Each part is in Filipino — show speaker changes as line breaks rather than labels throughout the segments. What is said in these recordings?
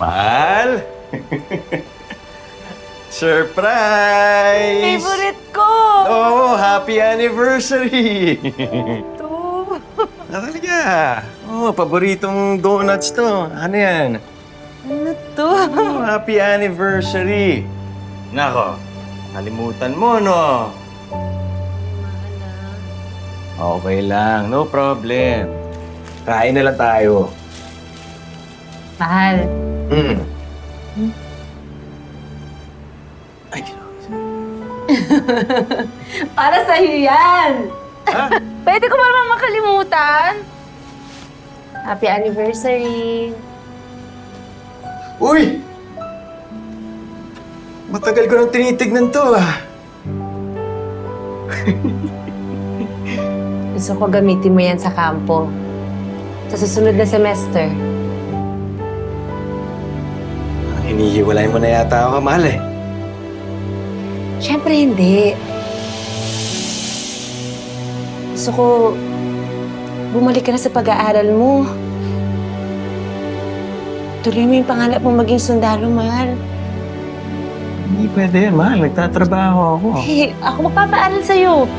Mahal! Surprise!
Favorite ko!
Oh, happy anniversary!
Ito.
Talaga? Oh, paboritong donuts to. Ano yan?
Ano to?
Oh, happy anniversary! Nako, kalimutan mo, no? Okay lang, no problem. Kain na lang tayo.
Mahal.
Ay,
Para sa'yo yan!
ha?
Pwede ko ba naman makalimutan? Happy anniversary!
Uy! Matagal ko nang tinitignan to, ah.
Gusto ko gamitin mo yan sa kampo. Sa susunod na semester.
Hinihiwalay mo na yata ako, mahal eh.
Siyempre hindi. Gusto ko bumalik ka na sa pag-aaral mo. Tuloy mo yung pangarap mo maging sundalo, mahal.
Hindi pwede yan, mahal. Nagtatrabaho ako.
Eh, ako magpapaaral sa'yo.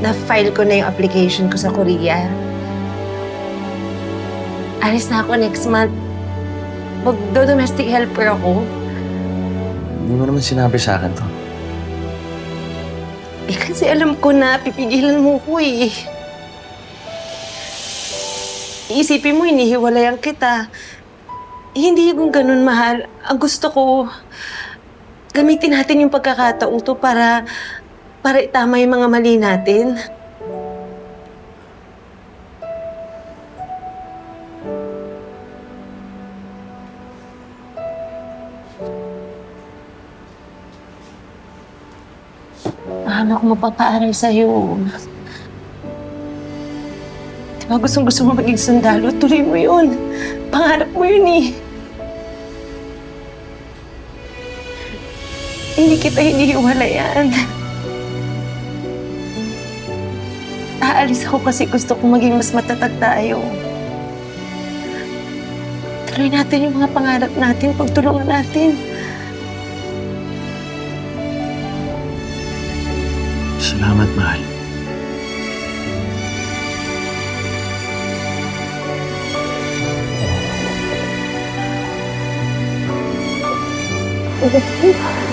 Na-file ko na yung application ko sa Korea. Alis na ako next month. Magdo-domestic helper ako.
Hindi mo naman sinabi sa akin to.
Eh, kasi alam ko na pipigilan mo ko eh. Iisipin mo, hinihiwalayan kita. Eh, hindi yung ganun, mahal. Ang gusto ko, gamitin natin yung pagkakataong to para itama yung mga mali natin. Mahal ako magpapaaral sa'yo. Diba gustong-gusto mo maging sundalo? Tuloy mo yun. Pangarap mo yun eh. Hindi kita hinihiwalayan. Aalis ako kasi gusto kong maging mas matatag tayo. Tuloy natin yung mga pangarap natin, pagtulungan natin.
Salamat, mahal.
Okay.